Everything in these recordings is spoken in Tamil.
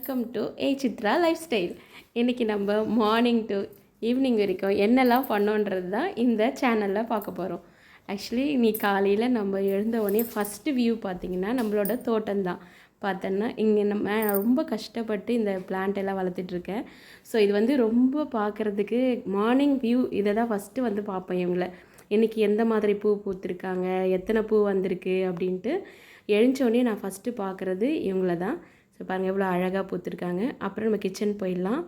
Welcome to Chitra life style. இன்றைக்கி நம்ம மார்னிங் டு ஈவினிங் வரைக்கும் என்னெல்லாம் பண்ணோன்றது தான் இந்த சேனலில் பார்க்க போகிறோம். ஆக்சுவலி இன்னைக்கு காலையில் நம்ம எழுந்த உடனே ஃபஸ்ட்டு வியூ பார்த்திங்கன்னா நம்மளோட தோட்டம் தான். பார்த்தோன்னா இங்கே நம்ம ரொம்ப கஷ்டப்பட்டு இந்த பிளான்ட் எல்லாம் வளர்த்துட்ருக்கேன். ஸோ இது வந்து ரொம்ப பார்க்குறதுக்கு மார்னிங் வியூ இதை தான் ஃபஸ்ட்டு வந்து பார்ப்பேன். இவங்கள இன்றைக்கி எந்த மாதிரி பூ பூத்திருக்காங்க, எத்தனை பூ வந்திருக்கு அப்படின்ட்டு எழுந்தோடனே நான் ஃபஸ்ட்டு பார்க்குறது இவங்கள தான். ஸோ பாருங்கள் எவ்வளோ அழகாக பூத்துருக்காங்க. அப்புறம் நம்ம கிச்சன் போயிடலாம்.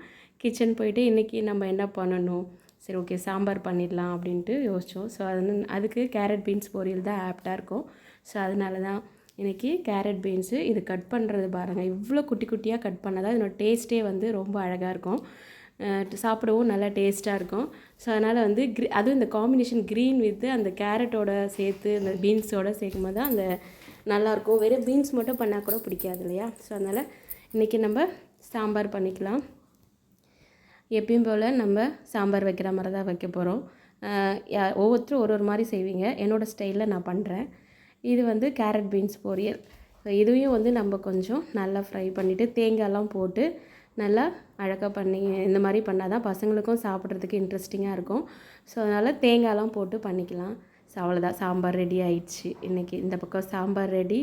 கிச்சன் போயிட்டு இன்றைக்கி நம்ம என்ன பண்ணணும், சரி ஓகே சாம்பார் பண்ணிடலாம் அப்படின்ட்டு யோசித்தோம். ஸோ அதுக்கு கேரட் பீன்ஸ் பொரியல் தான் ஆப்டாக இருக்கும். ஸோ அதனால தான் இன்றைக்கி கேரட் பீன்ஸு இது கட் பண்ணுறது பாருங்கள், இவ்வளோ குட்டி குட்டியாக கட் பண்ணால் தான் இதோட டேஸ்ட்டே வந்து ரொம்ப அழகாக இருக்கும், சாப்பிடவும் நல்லா டேஸ்ட்டாக இருக்கும். ஸோ அதனால் வந்து அதுவும் இந்த காம்பினேஷன் க்ரீன் வித்து அந்த கேரட்டோட சேர்த்து அந்த பீன்ஸோடு சேர்க்கும் போது தான் அந்த நல்லாயிருக்கும். வெறும் பீன்ஸ் மட்டும் பண்ணால் கூட பிடிக்காது இல்லையா? ஸோ அதனால் இன்றைக்கி நம்ம சாம்பார் பண்ணிக்கலாம். எப்பயும் போல் நம்ம சாம்பார் வைக்கிற மாதிரி தான் வைக்க போகிறோம். ஒவ்வொருத்தரும் ஒரு மாதிரி செய்வீங்க, என்னோடய ஸ்டைலில் நான் பண்ணுறேன். இது வந்து கேரட் பீன்ஸ் பொரியல். ஸோ இதையும் வந்து நம்ம கொஞ்சம் நல்லா ஃப்ரை பண்ணிவிட்டு தேங்காயெல்லாம் போட்டு நல்லா அழகாக பண்ணி இந்த மாதிரி பண்ணால் தான் பசங்களுக்கும் சாப்பிட்றதுக்கு இன்ட்ரெஸ்டிங்காக இருக்கும். ஸோ அதனால் தேங்காயெல்லாம் போட்டு பண்ணிக்கலாம். ஸோ அவ்வளோதான், சாம்பார் ரெடி ஆயிடுச்சு. இன்றைக்கி இந்த பக்கம் சாம்பார் ரெடி.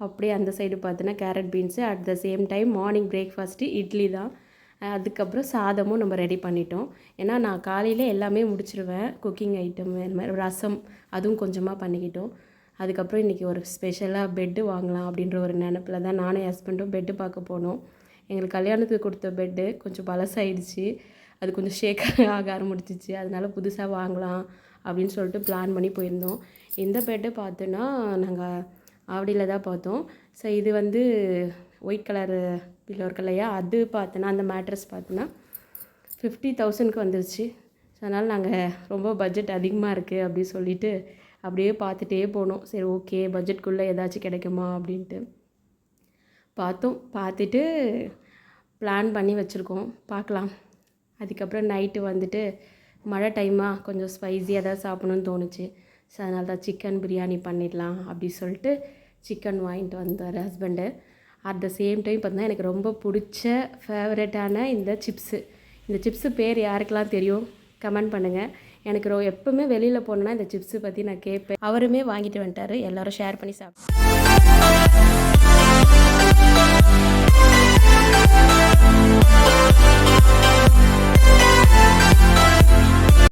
அப்படியே அந்த சைடு பார்த்தோன்னா carrot beans. At the same time morning breakfast idli தான். அதுக்கப்புறம் சாதமும் நம்ம ரெடி பண்ணிட்டோம். ஏன்னா நான் காலையில் எல்லாமே முடிச்சிடுவேன், குக்கிங் ஐட்டம் இந்த மாதிரி ரசம் அதுவும் கொஞ்சமாக பண்ணிக்கிட்டோம். அதுக்கப்புறம் இன்றைக்கி ஒரு ஸ்பெஷலாக பெட்டு வாங்கலாம் அப்படின்ற ஒரு நினப்பில் தான் நானும் ஹஸ்பண்டும் பெட்டு பார்க்க போனோம். எங்களுக்கு கல்யாணத்துக்கு கொடுத்த பெட்டு கொஞ்சம் பழசாயிடுச்சு, அது கொஞ்சம் ஷேக் ஆக ஆரம்பிச்சிச்சு. அதனால புதுசாக வாங்கலாம் அப்படின்னு சொல்லிட்டு பிளான் பண்ணி போயிருந்தோம். இந்த பெட்டு பார்த்தோன்னா நாங்கள் ஆவடியில் தான் பார்த்தோம். ஸோ இது வந்து ஒயிட் கலரு பில்லோ இருக்கு இல்லையா, அது பார்த்தோன்னா அந்த மேட்ரஸ் பார்த்தோன்னா 50,000க்கு வந்துருச்சு. ஸோ அதனால் நாங்கள் ரொம்ப பட்ஜெட் அதிகமாக இருக்குது அப்படின்னு சொல்லிவிட்டு அப்படியே பார்த்துட்டே போனோம். சரி ஓகே பட்ஜெட்குள்ளே ஏதாச்சும் கிடைக்குமா அப்படின்ட்டு பார்த்தோம். பார்த்துட்டு பிளான் பண்ணி வச்சுருக்கோம், பார்க்கலாம். அதுக்கப்புறம் நைட்டு வந்துட்டு மழை டைமாக கொஞ்சம் ஸ்பைஸியாக தான் சாப்பிடணுன்னு தோணுச்சு. ஸோ அதனால தான் சிக்கன் பிரியாணி பண்ணிடலாம் அப்படி சொல்லிட்டு சிக்கன் வாங்கிட்டு வந்தார் husband. At the same time பார்த்தீங்கன்னா எனக்கு ரொம்ப பிடிச்ச ஃபேவரட்டான இந்த சிப்ஸு பேர் யாருக்கெல்லாம் தெரியும் கமெண்ட் பண்ணுங்கள். எனக்கு எப்போவுமே வெளியில் போனோன்னா இந்த சிப்ஸு பற்றி நான் கேட்பேன். அவருமே வாங்கிட்டு வந்துட்டார், எல்லோரும் ஷேர் பண்ணி சாப்பிட்டோம்.